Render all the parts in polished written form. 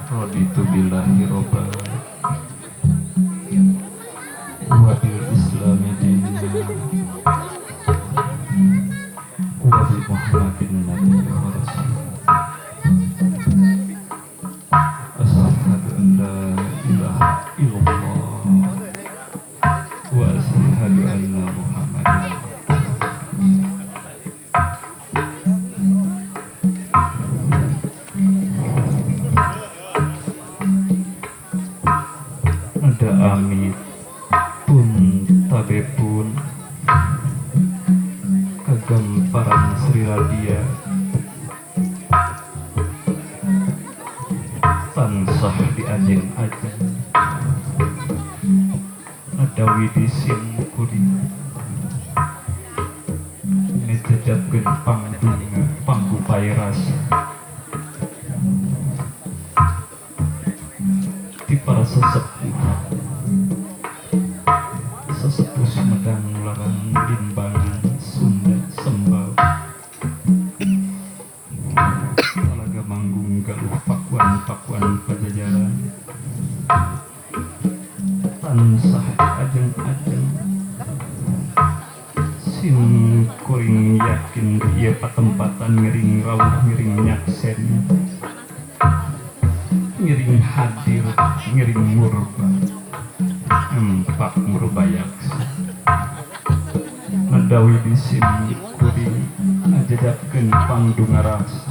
Raditu billahi robban wa bil islami dinan wa bi muhammadin nabiyyin wa rasulullah. Asyhadu an la ilaha illallah wa asyhadu anna muhammadan ada amit pun tabe pun kegemparan Sri Radia tansah di ajeng-ajeng ada widisin kuring ngejejabkeun pangdunga panggupairas di para sesepuh Sumedang Larang Limbangan Sunda Sembau Talaga Manggung Galuh Pakuan Pajajaran tansah ajeng-ajeng sim kuring yakin ieu patempatan ngiring rawuh ngiring nyaksen ngiring hadir ngiring murba empak murbayak nadawi bisim kuring ngajadapkeun pangdungaras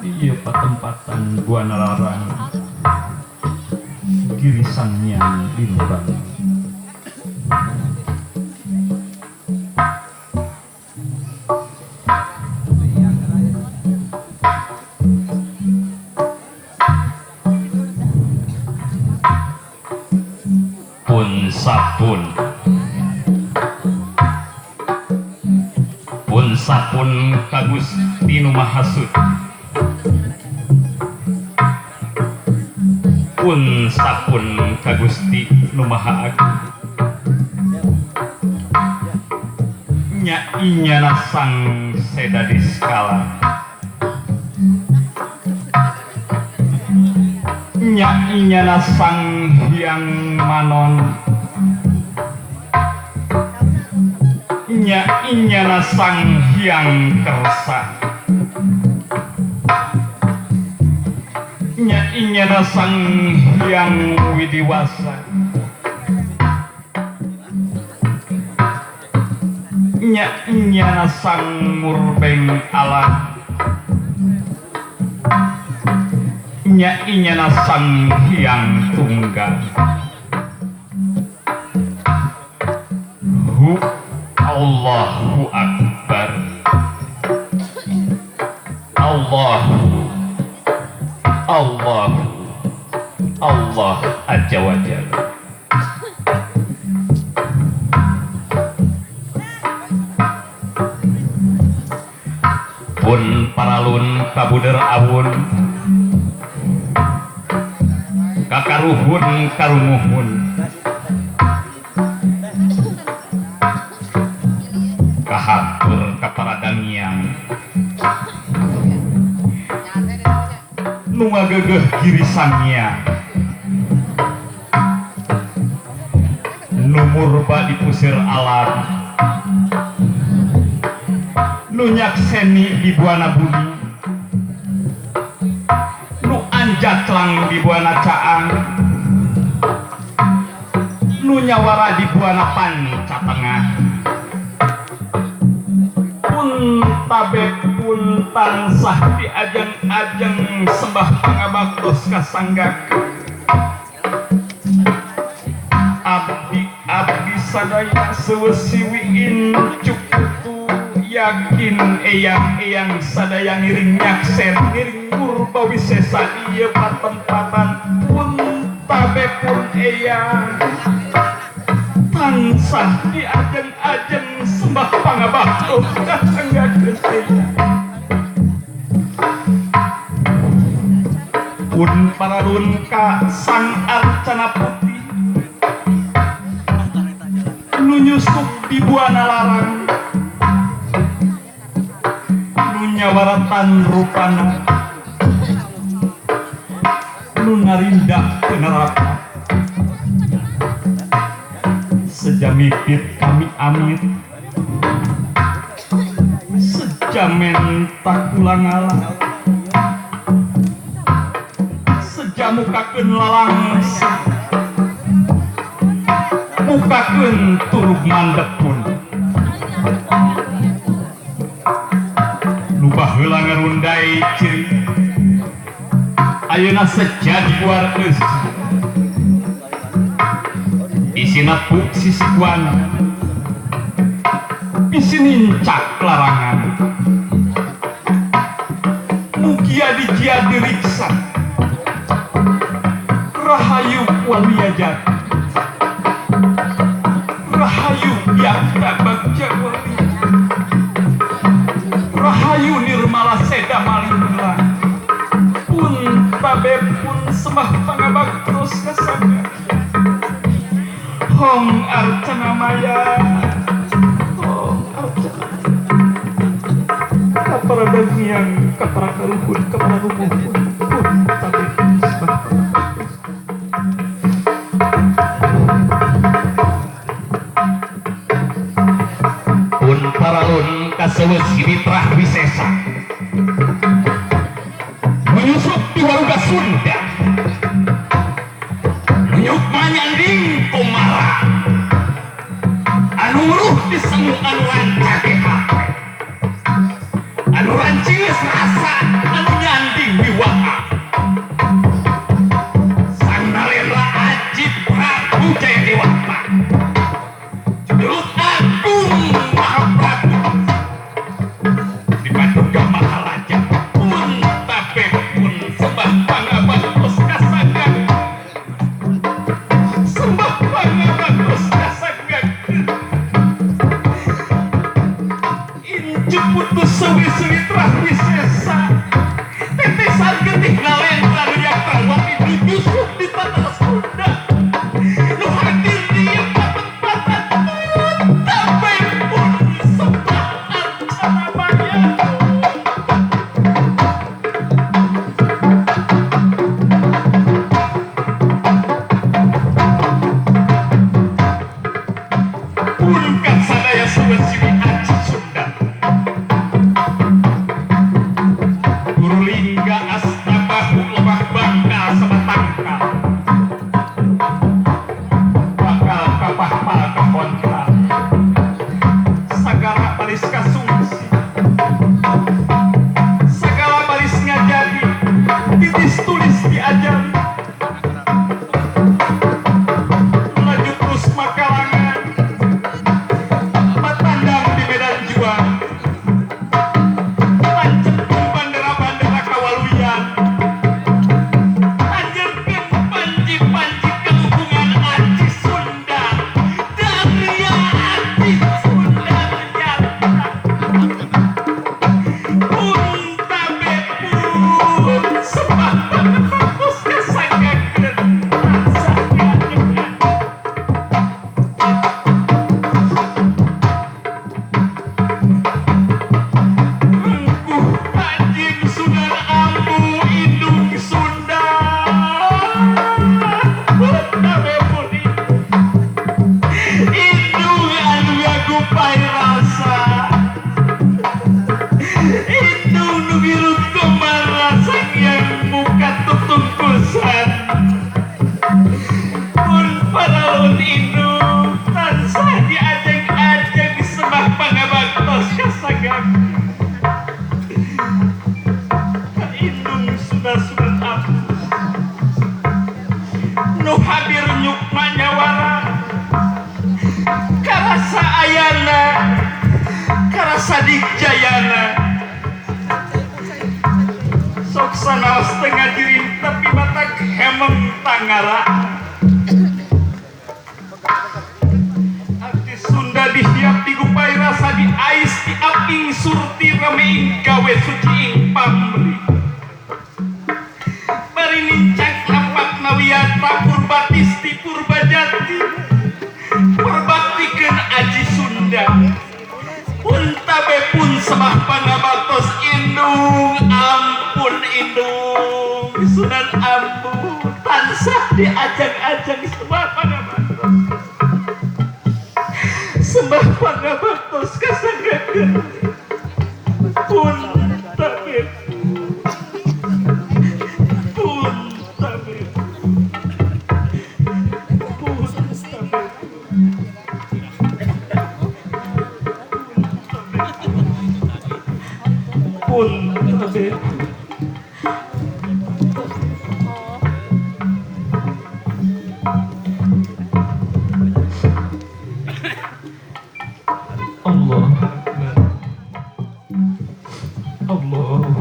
ieu patempatan Buana Larang Girisangnya Limbang pun sapun Kagusti Nu Mahasud pun sapun Kagusti Nu Maha Agung nya inyana sang sedadi skala nya inyana sang hyang manon nya inyana sang hyang kersa nya inyana sang hyang widiwasa nya inyana sang murbeng alam nya inyana sang hyang tunggal hu Allahu Akbar Allah Azza wa Jalla. Pun paralun kabuder awun kakaruhun karumuhun kahatur kaparadangian nu ngagegeh girisangnya nu murba dipusir alam nu nyakseni di buana bumi nu anjatlang di buana caang nu nyawara di buana panca tengah pun tabe pun tansah di ajeng-ajeng sembah pangabaktos kasanggakeun abdi sadaya sewesiwiin cukutu yakin eyang sadaya ngiring nyaksen ngiring murba wisesa ieu patempatan pun tabe pun eyang tansah di ajeng-ajeng sembah pangabaktos kasanggakeun eyang pun paralun ka sang arcana putih nu nyusup di Buana Larang nyawaratan rupana nu narindak penerapan sejamipit kami amit sejamen tak ulang alang sejamukakeun lalangsung mukakeun turug mandep pun nu baheula ngarundai ciri ayeuna sejadi wareus isina puk sisikuan bisi nincak larangan mugia dijia diriksa rahayu waliajat rahayu biakta bagja wali rahayu nirmala seda malinglang pun tabe pun sembah pangabaktos kasaga hong arcana maya hong arcana kapara dagiang kapara karuhun kapara rupuh pun tabe pun sembah pangabaktos pun paralun kasewesi mitrah wisesa menyusup di waruga Sunda menyuk manyanding komara anu ruh disemu anu rancake hati anu rancis rasa anu nyanding wiwaka sang narendra ajib Prabu Jaya Dewata Jurut Agung Mahaprabu di Paduka Maharaja pun tabe pun sembah pangabaktos kasagan sembah pangabaktos kasagan injuk putus sewi-sewi terah wisesa tetesan getih ngalendra yang terawati dijusuk di tanah Sunda nu hadir di yang paten-paten tabe pun sembah arcana maya pulkan sadaya sewesiwi aji Sunda Guru Lingga Astabahu lemah bangka sebatangkal bakal kapah palka kontra sagala balis kasungsi segala balis ngajari titis tulis diajari laju terus makalangan batandang di medan juang lanceun bandera-bandera kawaluyan anjeurkeun panji-panji kaluhungan aji Sunda Daria aji Sunda nyata pun tabe pun sembah pangabaktos kasagageun rasanya dengan rengkuh anjing Sunan Ambu indung Sunda tabe pun indung anu ngagupai rasa indung nu birut komara yang muka tutung kusan pun paralun indung tansah diajeng-ajeng disembah pangabaktos kasagan ka indung Sunan Ambu nu hadir nyukma nyawara karasa ayana karasa dikjayana sok sanaos tengah diri tapi batak hemem tangara arti Sunda dihiap digupai rasa diais diaping surti rameing gawe suci ing pamri bari nincak lapak nawiyata purbatisti purbajati perbaktikeun aji Sunda pun tabe pun sembah pangabaktos in diajak-ajak sembah pangabantos. Sembah pangabantos kasanggakeun. Pun tabib. Pun tabib. Pun tabib. Pun tabib. Allah Akbar. Allah